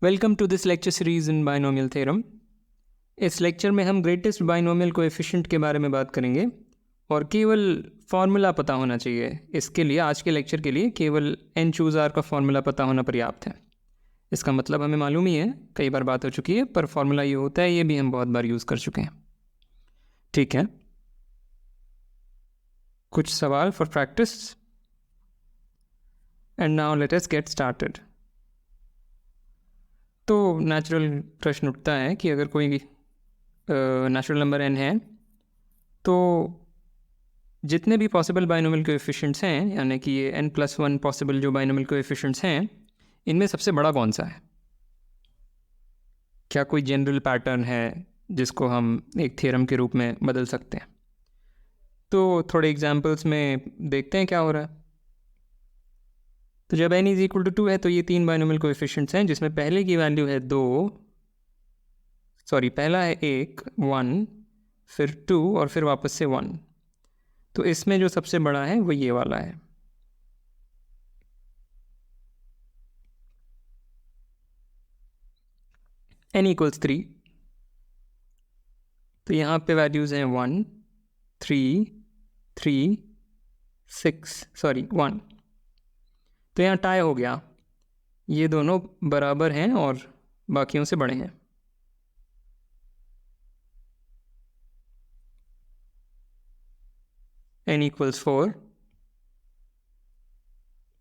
Welcome to this lecture series in binomial theorem. इस lecture में हम ग्रेटेस्ट बाइनोमियल कोएफिशिएंट के बारे में बात करेंगे और केवल फार्मूला पता होना चाहिए। इसके लिए आज के लेक्चर के लिए केवल एन चूज आर का फार्मूला पता होना पर्याप्त है। इसका मतलब हमें मालूम ही है, कई बार बात हो चुकी है, पर फार्मूला ये होता है, ये भी हम बहुत बार यूज़ कर चुके हैं। ठीक है, कुछ सवाल for practice and now let us get started. तो नेचुरल प्रश्न उठता है कि अगर कोई नेचुरल नंबर n है तो जितने भी पॉसिबल बाइनोमियल कोएफिशिएंट्स हैं, यानी कि ये n+1 पॉसिबल जो बाइनोमियल कोएफिशिएंट्स हैं, इनमें सबसे बड़ा कौन सा है? क्या कोई जनरल पैटर्न है जिसको हम एक थ्योरम के रूप में बदल सकते हैं? तो थोड़े एग्जांपल्स में देखते हैं क्या हो रहा है। तो जब n = 2 है तो ये तीन बाइनोमियल कोएफिशिएंट्स हैं जिसमें पहले की वैल्यू है पहला है 1, फिर 2 और फिर वापस से 1। तो इसमें जो सबसे बड़ा है वो ये वाला है। n = 3, तो यहाँ पे वैल्यूज़ हैं 1, 3, 3, 1। तो यहाँ टाई हो गया, ये दोनों बराबर हैं और बाकियों से बड़े हैं। n = 4,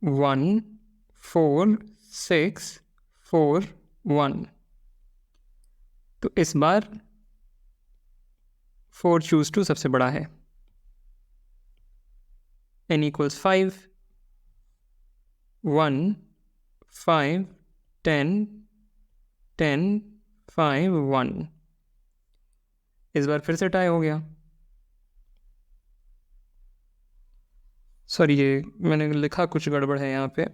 1, 4, 6, 4, 1। तो इस बार 4 चूज टू सबसे बड़ा है। n = 5, 1, 5, 10, 10, 5, 1। इस बार फिर से टाई हो गया। सॉरी, ये मैंने लिखा कुछ गड़बड़ है यहाँ पे।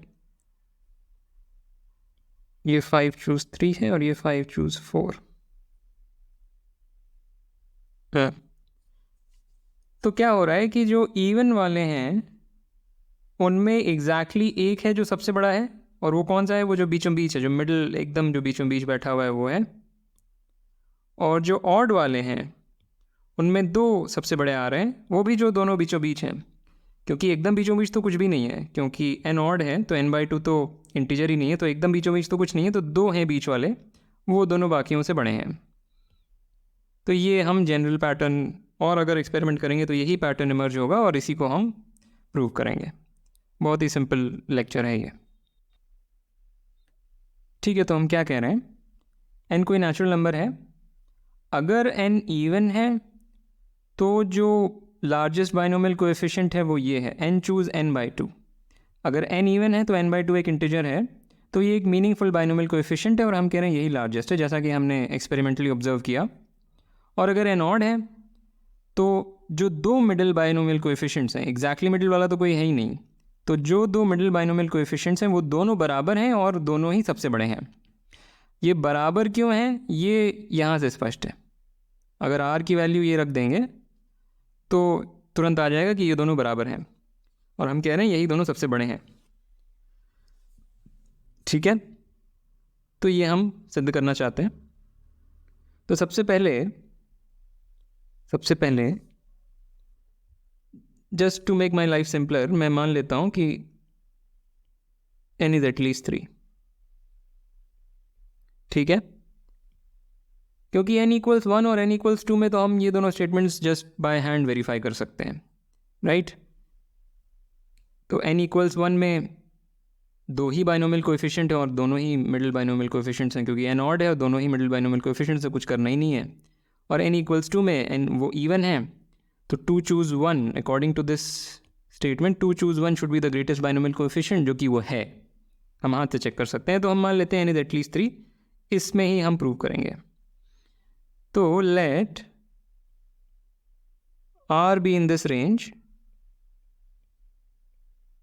ये 5 चूज 3 है और ये 5 चूज 4। तो क्या हो रहा है कि जो इवन वाले हैं उनमें एग्जैक्टली एक है जो सबसे बड़ा है, और वो कौन सा है? वो जो बीचों बीच है, जो मिडिल एकदम जो बीचों बीच बैठा हुआ है वो है। और जो ऑड वाले हैं उनमें दो सबसे बड़े आ रहे हैं, वो भी जो दोनों बीचों बीच हैं, क्योंकि एकदम बीचों बीच तो कुछ भी नहीं है, क्योंकि n ऑड है तो n/2 तो इंटीजर ही नहीं है, तो एकदम बीचों बीच तो कुछ नहीं है, तो दो हैं बीच वाले, वो दोनों बाकियों से बड़े हैं। तो ये हम जनरल पैटर्न, और अगर एक्सपेरिमेंट करेंगे तो यही पैटर्न इमर्ज होगा और इसी को हम प्रूव करेंगे। बहुत ही सिंपल लेक्चर है ये। ठीक है, तो हम क्या कह रहे हैं, n कोई नेचुरल नंबर है। अगर n इवन है तो जो लार्जेस्ट बाइनोमियल कोएफिशिएंट है वो ये है, n चूज n/2। अगर n इवन है तो n/2 एक इंटीजर है, तो ये एक मीनिंगफुल बाइनोमियल कोएफिशिएंट है और हम कह रहे हैं यही लार्जेस्ट है, जैसा कि हमने एक्सपेरिमेंटली ऑब्जर्व किया। और अगर n ऑड है तो जो दो मिडिल बाइनोमियल कोएफिशिएंट्स हैं, एग्जैक्टली मिडिल वाला तो कोई है ही नहीं, तो जो दो मिडिल बाइनोमियल कोएफिशिएंट्स हैं वो दोनों बराबर हैं और दोनों ही सबसे बड़े हैं। ये बराबर क्यों हैं ये यहाँ से स्पष्ट है। अगर r की वैल्यू ये रख देंगे तो तुरंत आ जाएगा कि ये दोनों बराबर हैं, और हम कह रहे हैं यही दोनों सबसे बड़े हैं। ठीक है, तो ये हम सिद्ध करना चाहते हैं। तो सबसे पहले just to make my life simpler, मैं मान लेता हूं कि n इज एटलीस्ट 3। ठीक है, क्योंकि n = 1 और n = 2 में तो हम ये दोनों statements just by hand verify कर सकते हैं, राइट? तो n = 1 में दो ही बाइनोमियल कोएफिशिएंट है और दोनों ही मिडिल बाइनोमियल कोएफिशिएंट्स हैं, क्योंकि n ऑड है और दोनों ही मिडिल बाइनोमियल कोएफिशिएंट्स से कुछ करना ही नहीं है। और n = 2 में n वो इवन है, तो 2 choose 1, according to this statement 2 choose 1 should be the greatest binomial coefficient, जो कि वो है। हम हाथ से चेक कर सकते हैं, तो हम मान लेते हैं n इज एटलीस्ट 3। इसमें ही हम प्रूव करेंगे। तो let r be in this range,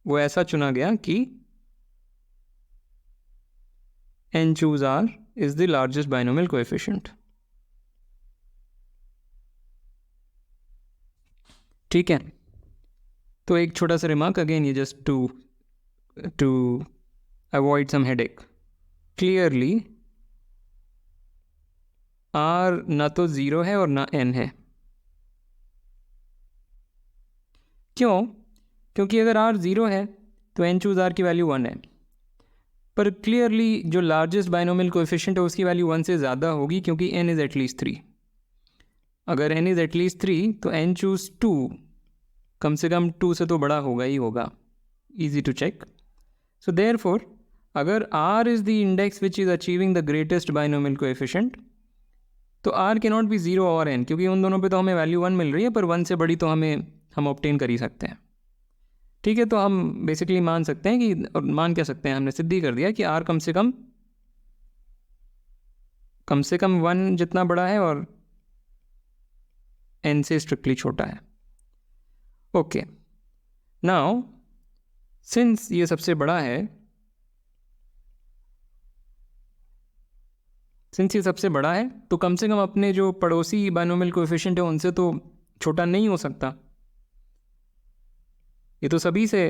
वो ऐसा चुना गया कि n choose r is the largest binomial coefficient। ठीक है, तो एक छोटा सा रिमार्क अगेन, ये just to avoid some headache. Clearly r ना तो ज़ीरो है और ना एन है। क्यों? क्योंकि अगर आर ज़ीरो है तो एन चूज़ आर की वैल्यू 1 है, पर क्लियरली जो लार्जेस्ट बाइनोमियल कोएफिशिएंट है उसकी वैल्यू 1 से ज़्यादा होगी, क्योंकि n इज़ एटलीस्ट 3। अगर n इज़ एटलीस्ट 3 तो n चूज़ 2 कम से कम 2 से तो बड़ा होगा ही होगा। Easy to check. So therefore अगर r is the index which is achieving the greatest binomial coefficient, तो r के नॉट बी ज़ीरो और n, क्योंकि उन दोनों पे तो हमें वैल्यू 1 मिल रही है, पर 1 से बड़ी तो हम ऑब्टेन कर ही सकते हैं। ठीक है, तो हम बेसिकली मान सकते हैं कि, और मान क्या सकते हैं, हमने सिद्ध ही कर दिया कि r कम से कम 1 जितना बड़ा है और n से स्ट्रिक्टली छोटा है। ओके, नाउ सिंस ये सबसे बड़ा है, तो कम से कम अपने जो पड़ोसी बाइनोमियल कोएफिशिएंट है उनसे तो छोटा नहीं हो सकता। ये तो सभी से,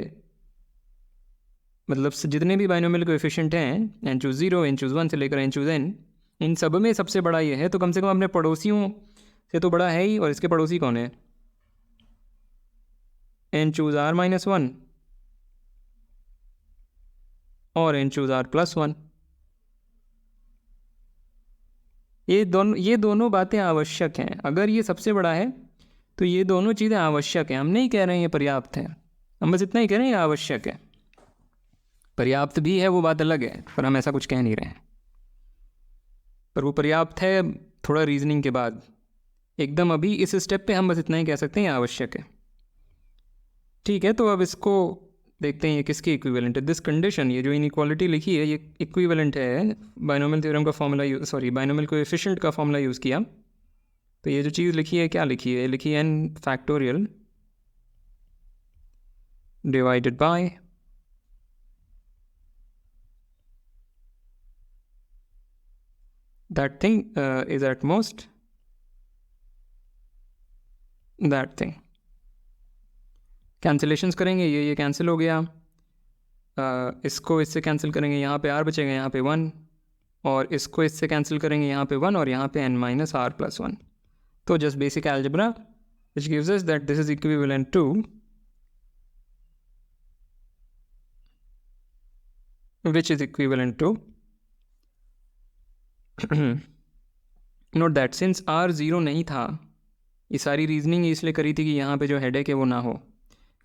मतलब जितने भी बाइनोमियल कोएफिशिएंट हैं, n चूज़ 0, n चूज़ 1 से लेकर n चूज़ n, इन सब में सबसे बड़ा ये है, तो कम से कम अपने पड़ोसियों से तो बड़ा है ही। और इसके पड़ोसी कौन है? n चूज़ r माइनस 1 और n चूज़ r प्लस 1। ये दोनों बातें आवश्यक हैं। अगर ये सबसे बड़ा है तो ये दोनों चीज़ें आवश्यक हैं। हम नहीं कह रहे हैं ये पर्याप्त है, हम बस इतना ही कह रहे हैं ये आवश्यक है। पर्याप्त भी है वो बात अलग है, पर हम ऐसा कुछ कह नहीं रहे हैं। पर वो पर्याप्त है थोड़ा रीजनिंग के बाद। एकदम अभी इस स्टेप पे हम बस इतना ही कह सकते हैं ये आवश्यक है। ठीक है, तो अब इसको देखते हैं ये किसकी इक्विवेलेंट है। दिस कंडीशन, ये जो इनइक्वालिटी लिखी है, ये इक्विवेलेंट है। बाइनोमियल थ्योरम का फॉर्मूला बाइनोमियल कोएफिशिएंट का फॉर्मूला यूज़ किया। तो ये जो चीज़ लिखी है, क्या लिखी है? लिखी है n factorial divided by that thing is at most that thing। Cancellations करेंगे, ये कैंसिल हो गया। इसको इससे कैंसिल करेंगे, यहाँ पे r बचेगा, यहाँ पे 1, और इसको इससे कैंसिल करेंगे, यहाँ पे 1 और यहाँ पे n माइनस r प्लस 1। तो just basic algebra which gives us that this is equivalent to note that since r 0 नहीं था, ये सारी रीजनिंग इसलिए करी थी कि यहाँ पे जो हेडेक है वो ना हो,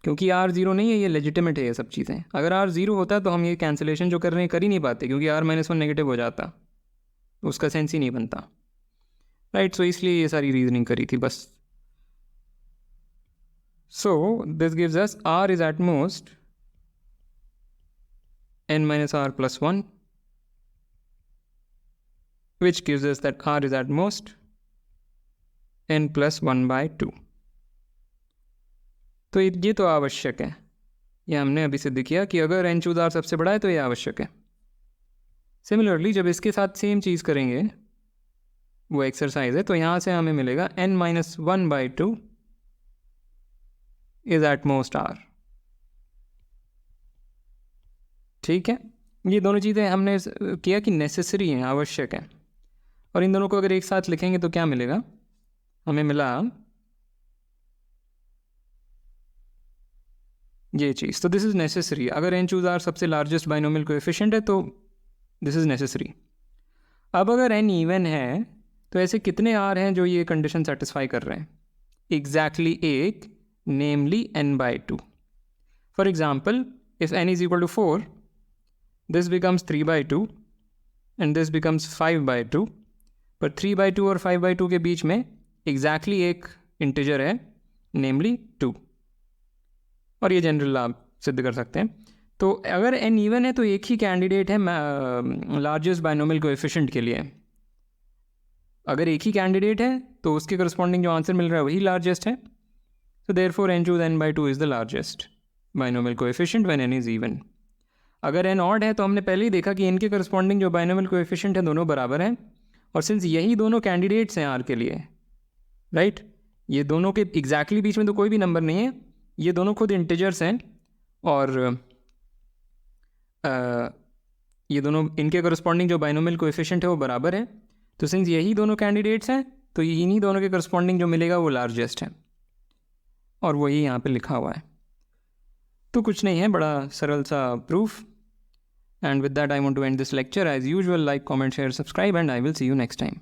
क्योंकि r 0 नहीं है, ये लेजिटिमेट है ये सब चीज़ें। अगर r 0 होता तो हम ये कैंसिलेशन जो कर रहे हैं कर ही नहीं पाते, क्योंकि r माइनस 1 नेगेटिव हो जाता, उसका सेंस ही नहीं बनता, राइट। सो इसलिए ये सारी रीजनिंग करी थी बस। So this gives us r is at most n minus r plus 1, which gives us that r is at most n plus 1 by 2। तो ये तो आवश्यक है, ये हमने अभी सिद्ध किया कि अगर n चूज़ r सबसे बड़ा है तो ये आवश्यक है। सिमिलरली जब इसके साथ सेम चीज़ करेंगे, वो एक्सरसाइज है, तो यहाँ से हमें मिलेगा n minus 1 by 2 is at most r। ठीक है, ये दोनों चीज़ें हमने किया कि नेसेसरी हैं, आवश्यक हैं। और इन दोनों को अगर एक साथ लिखेंगे तो क्या मिलेगा? हमें मिला ये चीज़। तो दिस इज़ नेसेसरी। अगर n चूज़ r सबसे लार्जेस्ट बाइनोमियल कोएफिशिएंट है तो दिस इज़ नेसेसरी। अब अगर n इवन है तो ऐसे कितने r हैं जो ये कंडीशन सेटिस्फाई कर रहे हैं? एग्जैक्टली एक, namely n by 2। For example, if n is equal to 4, this becomes 3 by 2 and this becomes 5 by 2, पर 3 by 2 और 5 by 2 के बीच में exactly एक इंटीजर है, नेमली 2, और ये जनरल आप सिद्ध कर सकते हैं। तो अगर n इवन है तो एक ही कैंडिडेट है लार्जेस्ट बाइनोमियल कोएफिशिएंट के लिए। अगर एक ही कैंडिडेट है तो उसके करस्पॉन्डिंग जो आंसर मिल रहा है वही लार्जेस्ट है। तो therefore n choose n by 2 is the largest binomial coefficient when n is even. अगर n ऑड है तो हमने पहले ही देखा कि इनके करस्पॉन्डिंग जो बाइनोमियल कोएफिशिएंट है दोनों बराबर हैं, और सिंस यही दोनों कैंडिडेट्स हैं r के लिए, राइट, ये दोनों के एग्जैक्टली बीच में तो कोई भी नंबर नहीं है, ये दोनों खुद इंटीजर्स हैं, और ये दोनों, इनके करस्पॉन्डिंग जो बाइनोमियल कोएफिशिएंट है वो बराबर है। तो सिंस यही दोनों कैंडिडेट्स हैं तो इन्हीं दोनों के करस्पॉन्डिंग जो मिलेगा वो लार्जेस्ट है, और वही यहाँ पे लिखा हुआ है। तो कुछ नहीं है, बड़ा सरल सा proof. And with that I want to end this lecture. As usual, like, comment, share, subscribe, and I will see you next time.